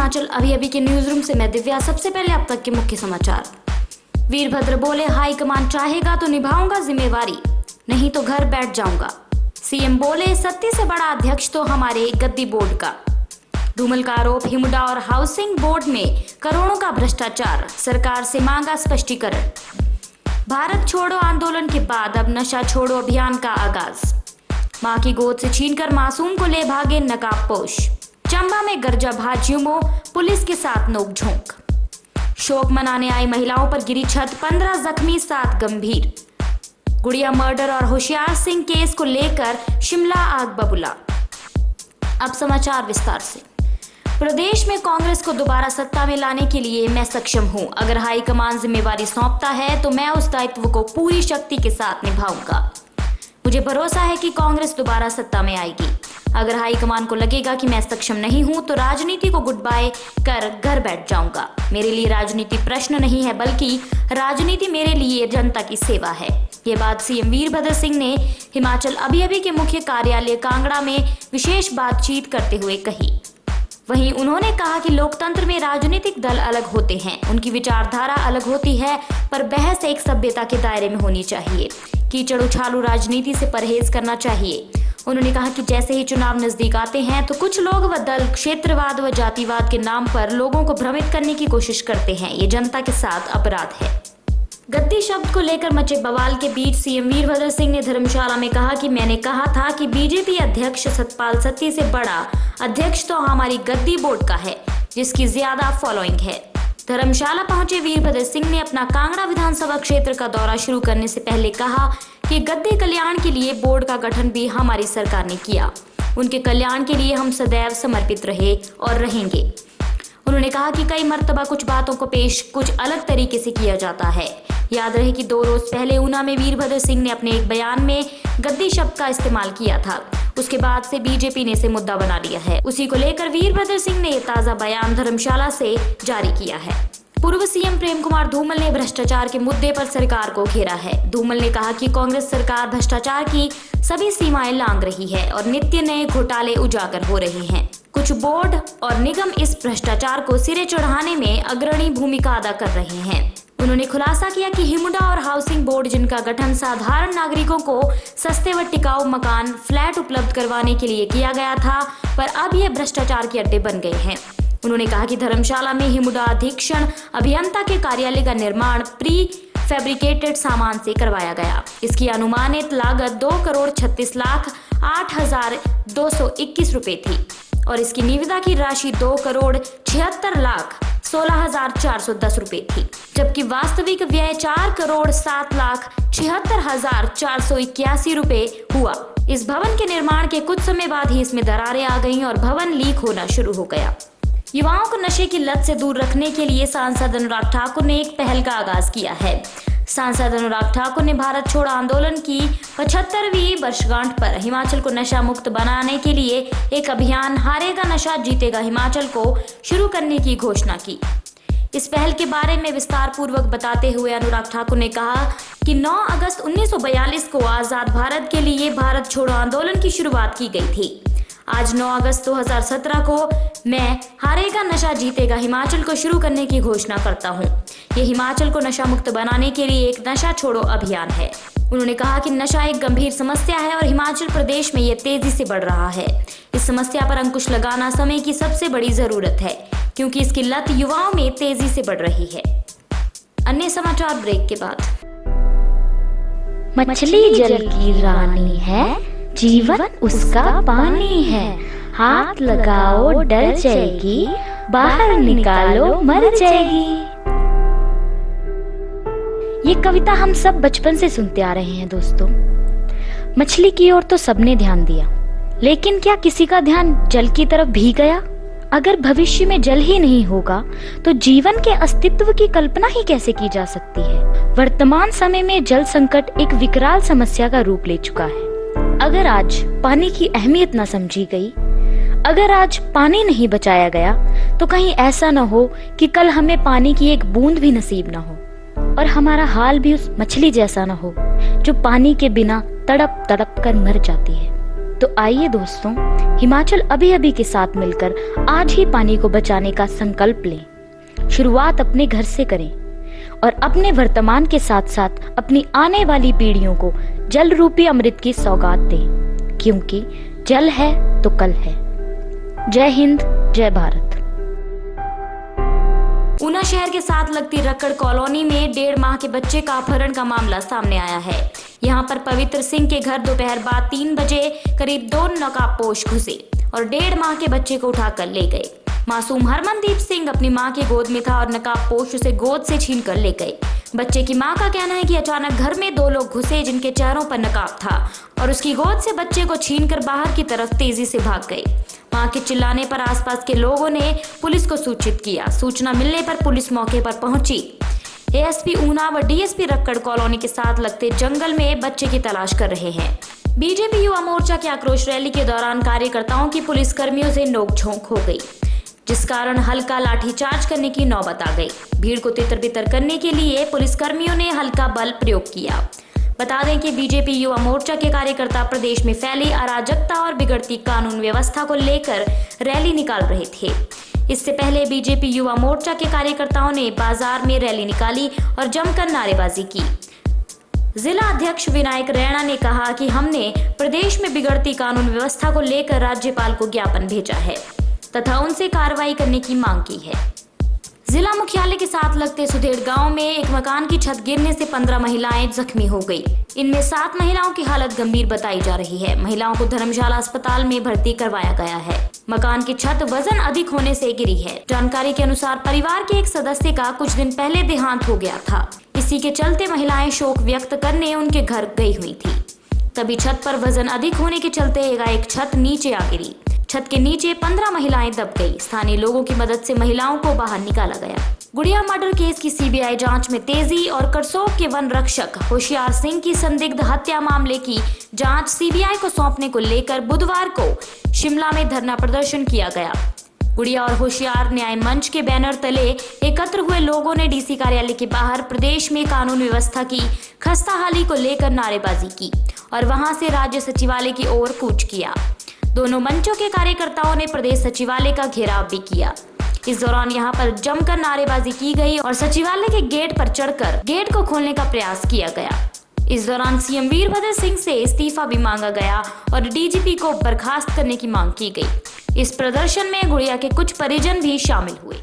हिमाचल अभी अभी के न्यूज रूम से मैं दिव्या। सबसे पहले अब तक के मुख्य समाचार। वीरभद्र बोले, हाईकमान चाहेगा तो निभाऊंगा जिम्मेवारी, नहीं तो घर बैठ जाऊंगा। सीएम बोले, सत्ती से बड़ा अध्यक्ष तो हमारे गद्दी बोर्ड का। धूमल का आरोप, हिमुडा और हाउसिंग बोर्ड में करोड़ों का भ्रष्टाचार, सरकार से मांगा स्पष्टीकरण। भारत छोड़ो आंदोलन के बाद अब नशा छोड़ो अभियान का आगाज। मां की गोद से छीनकर मासूम को ले भागे नकाबपोश। चंबा में गर्जा भाजयुमो, पुलिस के साथ नोकझोंक। शोक मनाने आई महिलाओं पर गिरी छत, 15 जख्मी 7 गंभीर। गुड़िया मर्डर और होशियार सिंह केस को लेकर शिमला आग बबूला। अब समाचार विस्तार से। प्रदेश में कांग्रेस को दोबारा सत्ता में लाने के लिए मैं सक्षम हूं। अगर हाईकमान जिम्मेवारी सौंपता है तो मैं उस दायित्व को पूरी शक्ति के साथ निभाऊंगा। मुझे भरोसा है कि कांग्रेस दोबारा सत्ता में आएगी। अगर हाईकमान को लगेगा कि मैं सक्षम नहीं हूं तो राजनीति को गुड बाय कर घर बैठ जाऊंगा। मेरे लिए राजनीति प्रश्न नहीं है, बल्कि राजनीति मेरे लिए जनता की सेवा है। ये बात सीएम वीरभद्र सिंह ने हिमाचल अभी अभी के मुख्य कार्यालय कांगड़ा में विशेष बातचीत करते हुए कही। वहीं उन्होंने कहा कि लोकतंत्र में राजनीतिक दल अलग होते हैं, उनकी विचारधारा अलग होती है, पर बहस एक सभ्यता के दायरे में होनी चाहिए। कीचड़ उछालू राजनीति से परहेज करना चाहिए। उन्होंने कहा कि जैसे ही चुनाव नजदीक आते हैं तो कुछ लोग व दल क्षेत्रवाद व जातिवाद के नाम पर लोगों को भ्रमित करने की कोशिश करते हैं। ये जनता के साथ अपराध है। गद्दी शब्द को लेकर मचे बवाल के बीच सीएम वीरभद्र सिंह ने धर्मशाला में कहा कि मैंने कहा था कि बीजेपी अध्यक्ष सतपाल सत्ती से बड़ा अध्यक्ष तो हमारी गद्दी बोर्ड का है, जिसकी ज्यादा फॉलोइंग है। धर्मशाला पहुंचे वीरभद्र सिंह ने अपना कांगड़ा विधानसभा क्षेत्र का दौरा शुरू करने से पहले कहा कि गद्दी कल्याण के लिए बोर्ड का गठन भी हमारी सरकार ने किया। उनके कल्याण के लिए हम सदैव समर्पित रहे और रहेंगे। उन्होंने कहा कि कई मर्तबा कुछ बातों को पेश कुछ अलग तरीके से किया जाता है। याद रहे कि 2 रोज पहले ऊना में वीरभद्र सिंह ने अपने एक बयान में गद्दी शब्द का इस्तेमाल किया था। उसके बाद से बीजेपी ने इसे मुद्दा बना लिया है। उसी को लेकर वीरभद्र सिंह ने ताजा बयान धर्मशाला से जारी किया है। पूर्व सीएम प्रेम कुमार धूमल ने भ्रष्टाचार के मुद्दे पर सरकार को घेरा है। धूमल ने कहा कि कांग्रेस सरकार भ्रष्टाचार की सभी सीमाएं लांघ रही है और नित्य नए घोटाले उजागर हो रहे हैं। कुछ बोर्ड और निगम इस भ्रष्टाचार को सिरे चढ़ाने में अग्रणी भूमिका अदा कर रहे हैं। उन्होंने खुलासा किया कि हिमुडा और हाउसिंग बोर्ड, जिनका गठन साधारण नागरिकों को सस्ते व टिकाऊ मकान फ्लैट उपलब्ध करवाने के लिए किया गया था, पर अब ये भ्रष्टाचार के अड्डे बन गए हैं। उन्होंने कहा कि धर्मशाला में हिमुडा अधीक्षण अभियंता के कार्यालय का निर्माण प्री फैब्रिकेटेड सामान से करवाया गया। इसकी अनुमानित लागत 2,04,08,221 रुपए थी और इसकी निविदा की राशि 2,76,16,410 रुपए थी, जबकि वास्तविक व्यय 4,07,76,481 रुपए हुआ। इस भवन के निर्माण के कुछ समय बाद ही इसमें दरारें आ गईं और भवन लीक होना शुरू हो गया। युवाओं को नशे की लत से दूर रखने के लिए सांसद अनुराग ठाकुर ने एक पहल का आगाज किया है। सांसद अनुराग ठाकुर ने भारत छोड़ो आंदोलन की 75वीं वर्षगांठ पर हिमाचल को नशा मुक्त बनाने के लिए एक अभियान हारेगा नशा जीतेगा हिमाचल को शुरू करने की घोषणा की। इस पहल के बारे में विस्तार पूर्वक बताते हुए अनुराग ठाकुर ने कहा कि 9 अगस्त 1942 को आजाद भारत के लिए भारत छोड़ो आंदोलन की शुरुआत की गई थी। आज 9 अगस्त 2017 को मैं हारेगा नशा जीतेगा हिमाचल को शुरू करने की घोषणा करता हूं। ये हिमाचल को नशा मुक्त बनाने के लिए एक नशा छोड़ो अभियान है। उन्होंने कहा कि नशा एक गंभीर समस्या है और हिमाचल प्रदेश में ये तेजी से बढ़ रहा है। इस समस्या पर अंकुश लगाना समय की सबसे बड़ी जरूरत है, क्योंकि इसकी लत युवाओं में तेजी से बढ़ रही है। अन्य समाचार ब्रेक के बाद। मछली जल की रानी है, जीवन उसका पानी है। हाथ लगाओ डर जाएगी, बाहर निकालो मर जाएगी। ये कविता हम सब बचपन से सुनते आ रहे हैं दोस्तों। मछली की ओर तो सबने ध्यान दिया, लेकिन क्या किसी का ध्यान जल की तरफ भी गया? अगर भविष्य में जल ही नहीं होगा तो जीवन के अस्तित्व की कल्पना ही कैसे की जा सकती है? वर्तमान समय में जल संकट एक विकराल समस्या का रूप ले चुका है। अगर आज पानी की अहमियत न समझी गई, अगर आज पानी नहीं बचाया गया, तो कहीं ऐसा न हो कि कल हमें पानी की एक बूंद भी नसीब न हो और हमारा हाल भी उस मछली जैसा न हो जो पानी के बिना तड़प तड़प कर मर जाती है। तो आइए दोस्तों, हिमाचल अभी अभी के साथ मिलकर आज ही पानी को बचाने का संकल्प लें। शुरुआत अपने घर से करें और अपने वर्तमान के साथ साथ अपनी आने वाली पीढ़ियों को जल रूपी अमृत की सौगात दें, क्योंकि जल है तो कल है। जय हिंद, जय भारत। ऊना शहर के साथ लगती रक्कड़ कॉलोनी में 1.5 माह के बच्चे का अपहरण का मामला सामने आया है। यहां पर पवित्र सिंह के घर दोपहर बाद 3 बजे करीब 2 नकाबपोश घुसे और 1.5 माह के बच्चे को उठाकर ले गए। मासूम हरमनदीप सिंह अपनी मां की गोद में था और नकाबपोश उसे गोद से छीन कर ले गए। बच्चे की मां का कहना है कि अचानक घर में 2 लोग घुसे जिनके चेहरों पर नकाब था और उसकी गोद से बच्चे को छीनकर बाहर की तरफ तेजी से भाग गए। मां के चिल्लाने पर आसपास के लोगों ने पुलिस को सूचित किया। सूचना मिलने पर पुलिस मौके पर पहुंची। एएसपी ऊना व डीएसपी रक्कड़ कॉलोनी के साथ लगते जंगल में बच्चे की तलाश कर रहे हैं। बीजेपी युवा मोर्चा की आक्रोश रैली के दौरान कार्यकर्ताओं की पुलिस कर्मियों से नोकझोंक हो गई, जिस कारण हल्का लाठीचार्ज करने की नौबत आ गई। भीड़ को तितर-बितर करने के लिए पुलिस कर्मियों ने हल्का बल प्रयोग किया। बता दें कि बीजेपी युवा मोर्चा के कार्यकर्ता प्रदेश में फैली अराजकता और बिगड़ती कानून व्यवस्था को लेकर रैली निकाल रहे थे। इससे पहले बीजेपी युवा मोर्चा के कार्यकर्ताओं ने बाजार में रैली निकाली और जमकर नारेबाजी की। जिला अध्यक्ष विनायक रैना ने कहा कि हमने प्रदेश में बिगड़ती कानून व्यवस्था को लेकर राज्यपाल को ज्ञापन भेजा है तथा उनसे कार्रवाई करने की मांग की है। जिला मुख्यालय के साथ लगते सुधेड़ गांव में एक मकान की छत गिरने से 15 महिलाएं जख्मी हो गई। इनमें 7 महिलाओं की हालत गंभीर बताई जा रही है। महिलाओं को धर्मशाला अस्पताल में भर्ती करवाया गया है। मकान की छत वजन अधिक होने से गिरी है। जानकारी के अनुसार परिवार के एक सदस्य का कुछ दिन पहले देहांत हो गया था। इसी के चलते महिलाएं शोक व्यक्त करने उनके घर गई हुई थी। तभी छत पर वजन अधिक होने के चलते एकाएक छत नीचे आ गिरी। छत के नीचे 15 महिलाएं दब गई। स्थानीय लोगों की मदद से महिलाओं को बाहर निकाला गया। गुड़िया मर्डर केस की सीबीआई जांच में तेजी और करसोग के वन रक्षक होशियार सिंह की संदिग्ध हत्या मामले की जांच सीबीआई को सौंपने को लेकर बुधवार को शिमला में धरना प्रदर्शन किया गया। गुड़िया और होशियार न्याय मंच के बैनर तले एकत्र हुए लोगों ने डीसी कार्यालय के बाहर प्रदेश में कानून व्यवस्था की खस्ताहाली को लेकर नारेबाजी की और वहां से राज्य सचिवालय की ओर कूच किया। दोनों मंचों के कार्यकर्ताओं ने प्रदेश सचिवालय का घेराव भी किया। इस दौरान यहां पर जमकर नारेबाजी की गई और सचिवालय के गेट पर चढ़कर गेट को खोलने का प्रयास किया गया। इस दौरान सीएम वीरभद्र सिंह से इस्तीफा भी मांगा गया और डीजीपी को बर्खास्त करने की मांग की गई। इस प्रदर्शन में गुड़िया के कुछ परिजन भी शामिल हुए।